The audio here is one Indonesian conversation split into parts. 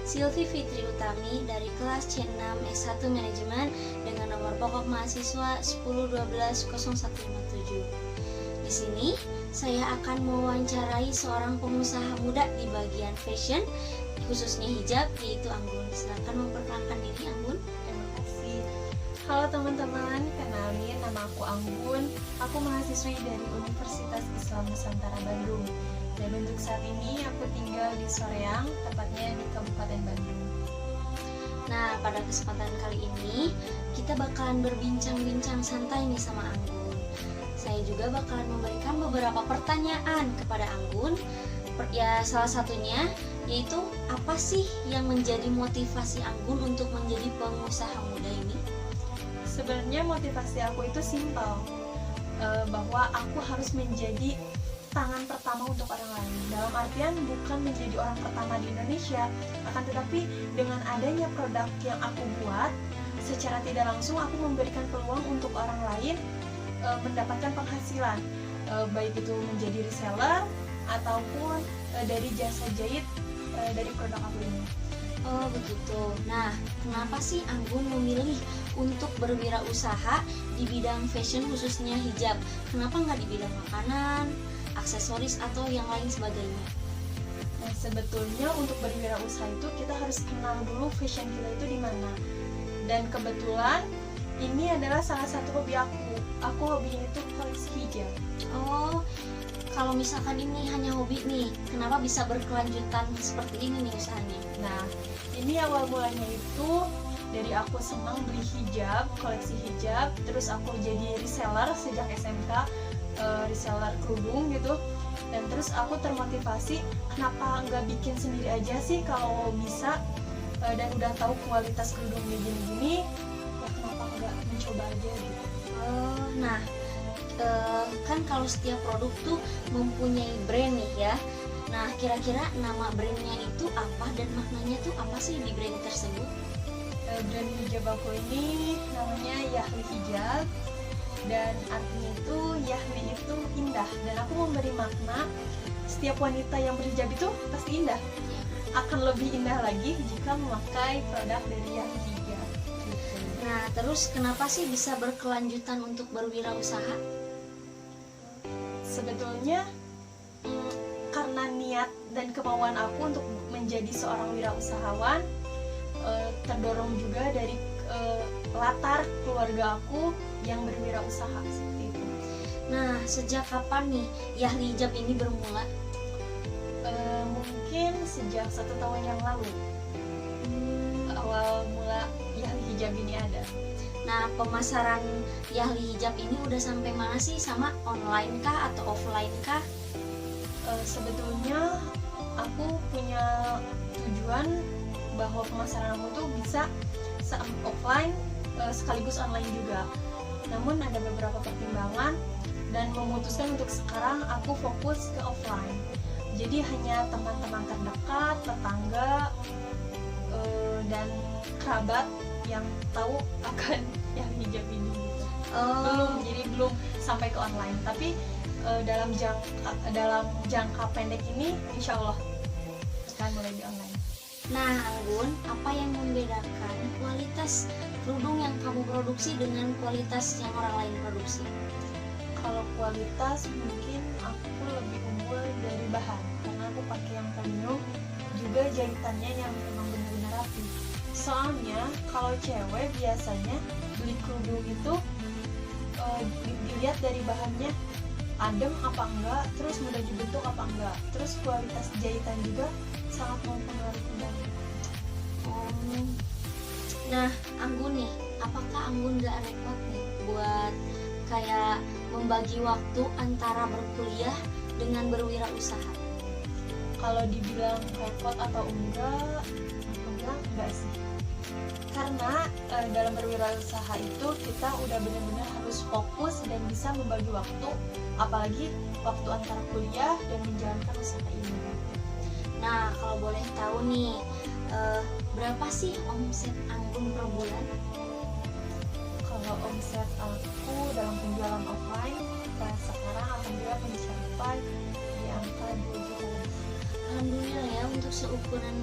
Silvi Fitri Utami dari kelas C6 S1 Manajemen dengan nomor pokok mahasiswa 10120157. Di sini saya akan mewawancarai seorang pengusaha muda di bagian fashion, khususnya hijab, yaitu Anggun. Silakan memperkenalkan diri, Anggun. Terima kasih. Halo teman-teman, kenalin nama aku Anggun. Aku mahasiswi dari Universitas Islam Nusantara Bandung. Dan untuk saat ini aku tinggal di Soreang, tepatnya di Kabupaten Bandung. Nah, pada kesempatan kali ini kita bakalan berbincang-bincang santai nih sama Anggun. Saya juga bakalan memberikan beberapa pertanyaan kepada Anggun. Ya, salah satunya yaitu apa sih yang menjadi motivasi Anggun untuk menjadi pengusaha muda ini? Sebenarnya motivasi aku itu simpel, bahwa aku harus menjadi tangan pertama untuk orang lain. Dalam artian bukan menjadi orang pertama di Indonesia, akan tetapi dengan adanya produk yang aku buat, secara tidak langsung aku memberikan peluang untuk orang lain mendapatkan penghasilan, baik itu menjadi reseller ataupun dari jasa jahit dari produk aku ini. Oh begitu. Nah, kenapa sih Anggun memilih untuk berwirausaha di bidang fashion khususnya hijab? Kenapa nggak di bidang makanan, aksesoris atau yang lain sebagainya? Nah, sebetulnya untuk berwirausaha itu kita harus kenal dulu fashion kita itu di mana. Dan kebetulan ini adalah salah satu hobi aku. Aku hobinya itu koleksi hijab. Oh, kalau misalkan ini hanya hobi nih, kenapa bisa berkelanjutan seperti ini nih usahanya? Nah, ini awal mulanya itu dari aku senang beli hijab, koleksi hijab, terus aku jadi reseller sejak SMK, reseller kerudung gitu. Dan terus aku termotivasi, kenapa nggak bikin sendiri aja sih kalau bisa, dan udah tahu kualitas kerudungnya gini-gini, ya kenapa nggak mencoba aja gitu. Nah, kan kalau setiap produk tuh mempunyai brand nih ya. Nah, kira-kira nama brandnya itu apa dan maknanya tuh apa sih di brand tersebut? Brand hijab aku ini namanya Yahli Hijab, dan artinya itu Yahli itu indah, dan aku memberi makna setiap wanita yang berhijab itu pasti indah, akan lebih indah lagi jika memakai produk dari Yahli Hijab gitu. Nah, terus kenapa sih bisa berkelanjutan untuk berwirausaha? Sebetulnya karena niat dan kemauan aku untuk menjadi seorang wirausahawan, terdorong juga dari latar keluarga aku yang berwirausaha seperti itu. Nah, sejak kapan nih Yahli Hijab ini bermula? Mungkin sejak 1 tahun yang lalu, awal mula Yahli Hijab ini ada. Nah, pemasaran Yahli Hijab ini udah sampai mana sih, sama online kah atau offline kah? Sebetulnya aku punya tujuan bahwa pemasaran aku tuh bisa offline sekaligus online juga. Namun ada beberapa pertimbangan dan memutuskan untuk sekarang aku fokus ke offline. Jadi hanya teman-teman terdekat, tetangga, dan kerabat yang tahu akan yang hijab ini gitu. Jadi belum sampai ke online, tapi dalam jangka pendek ini insya Allah akan mulai di online. Nah, Anggun, apa yang membedakan kualitas kerudung yang kamu produksi dengan kualitas yang orang lain produksi? Kalau kualitas mungkin aku lebih unggul dari bahan, karena aku pakai yang premium, juga jahitannya yang memang benar-benar rapi. Soalnya kalau cewek biasanya beli kerudung itu dilihat dari bahannya adem apa enggak, terus mudah dibentuk apa enggak, terus kualitas jahitan juga sangat mempengaruhi banget. Nah, Anggun nih, apakah Anggun gak repot nih buat kayak membagi waktu antara berkuliah dengan berwirausaha? Kalau dibilang repot atau enggak sih. Karena dalam berwirausaha itu kita udah benar-benar harus fokus dan bisa membagi waktu, apalagi waktu antara kuliah dan menjalankan usaha ini. Nah, kalau boleh tahu nih, berapa sih omset Anggun per bulan? Kalau omset aku dalam penjualan offline sekarang alhamdulillah mencapai di angka 2 juta. Alhamdulillah ya, untuk seukuran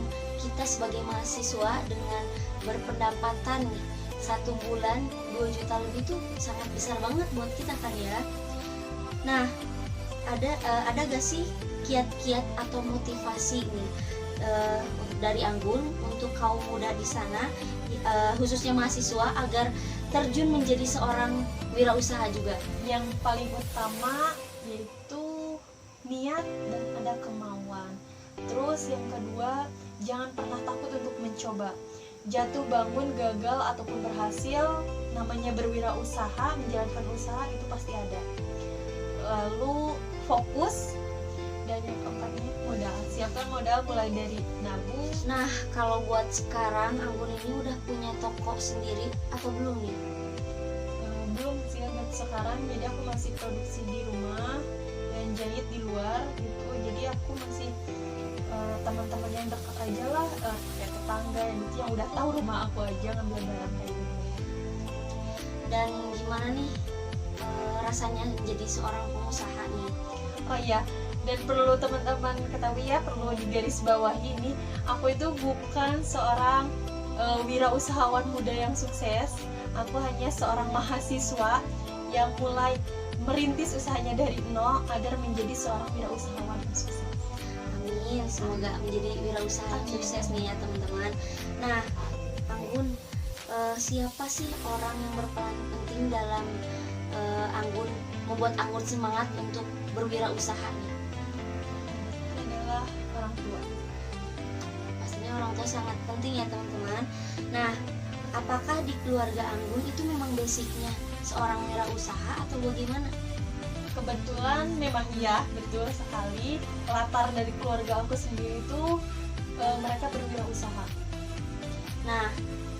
kita sebagai mahasiswa dengan berpendapatan nih 1 bulan 2 juta lebih tuh sangat besar banget buat kita kan ya. Nah, ada gak sih kiat-kiat atau motivasi nih dari Anggun untuk kaum muda di sana, khususnya mahasiswa, agar terjun menjadi seorang wirausaha juga? Yang paling utama yaitu niat dan ada kemauan. Terus yang kedua, jangan pernah takut untuk mencoba. Jatuh bangun, gagal ataupun berhasil, namanya berwirausaha, menjalankan usaha itu pasti ada. Lalu fokus, dan yang keempatnya modal. Siapkan modal mulai dari nabung. Nah, kalau buat sekarang Anggun ini udah punya toko sendiri atau belum nih? Belum sih buat sekarang, jadi aku masih produksi di rumah dan jahit di luar gitu. Jadi aku masih teman-teman yang dekat aja lah, kayak tetangga yang udah tahu rumah aku aja ngambil barang kayak gitu. Dan gimana nih rasanya jadi seorang pengusaha nih? Oh iya, dan perlu teman-teman ketahui ya, perlu digarisbawahi ini, aku itu bukan seorang wirausahawan muda yang sukses. Aku hanya seorang mahasiswa yang mulai merintis usahanya dari nol agar menjadi seorang wirausahawan yang sukses. Amin, semoga menjadi wirausaha yang sukses nih ya teman-teman. Nah, Anggun, siapa sih orang yang berperan penting dalam Anggun, membuat Anggun semangat untuk berwirausaha nih? Adalah orang tua. Pastinya orang tua sangat penting ya teman-teman. Nah, apakah di keluarga Anggun itu memang basicnya seorang wirausaha atau bagaimana? Kebetulan memang iya, betul sekali. Latar dari keluarga aku sendiri itu mereka berwirausaha. Nah,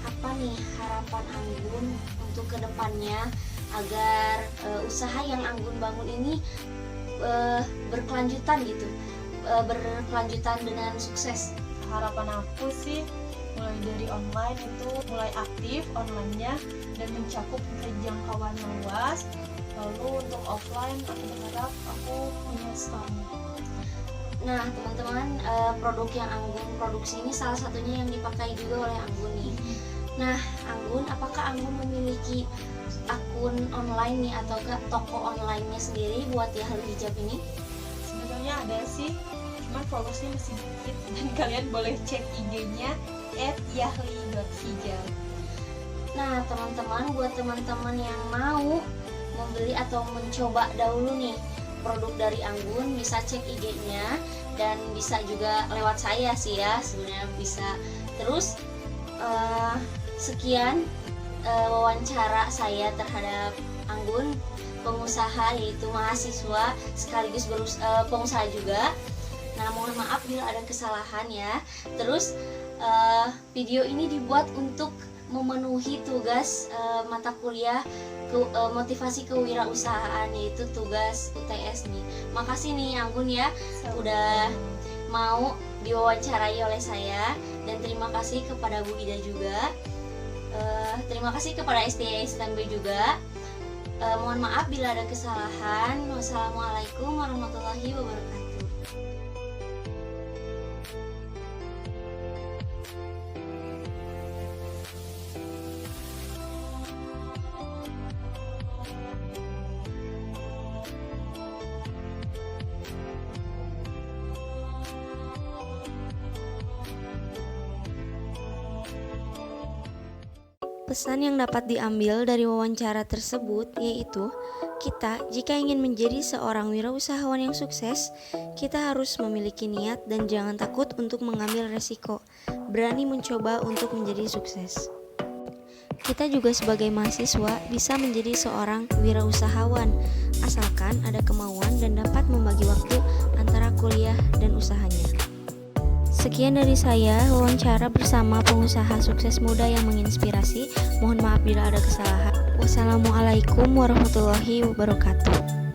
apa nih harapan Anggun untuk kedepannya agar usaha yang Anggun bangun ini berkelanjutan gitu, berkelanjutan dengan sukses? Harapan aku sih mulai dari online itu mulai aktif online-nya dan mencakup ke jangkauan yang luas. Lalu untuk offline aku berharap aku punya store-nya. Nah teman-teman, produk yang Anggun produksi ini salah satunya yang dipakai juga oleh Anggun nih. Nah Anggun, apakah Anggun memiliki akun online nih atau toko online-nya sendiri buat Yahli Hijab ini? Sebenarnya ada sih, cuman followersnya masih dikit, dan kalian boleh cek IG-nya @yahli.hijab. Nah teman-teman, buat teman-teman yang mau membeli atau mencoba dahulu nih produk dari Anggun, bisa cek IG-nya dan bisa juga lewat saya sih ya, sebenarnya bisa. Terus sekian wawancara saya terhadap Anggun, pengusaha yaitu mahasiswa sekaligus pengusaha juga. Nah mohon maaf bila ada kesalahan ya. Terus video ini dibuat untuk memenuhi tugas mata kuliah motivasi kewirausahaan, yaitu tugas UTS nih. Makasih nih Anggun ya udah mau diwawancarai oleh saya, dan terima kasih kepada Bu Ida juga. Terima kasih kepada STI STMB juga. Mohon maaf bila ada kesalahan. Wassalamualaikum warahmatullahi wabarakatuh. Pesan yang dapat diambil dari wawancara tersebut yaitu, kita jika ingin menjadi seorang wirausahawan yang sukses, kita harus memiliki niat dan jangan takut untuk mengambil resiko, berani mencoba untuk menjadi sukses. Kita juga sebagai mahasiswa bisa menjadi seorang wirausahawan, asalkan ada kemauan dan dapat membagi waktu antara kuliah dan usahanya. Sekian dari saya, wawancara bersama pengusaha sukses muda yang menginspirasi. Mohon maaf bila ada kesalahan. Wassalamualaikum warahmatullahi wabarakatuh.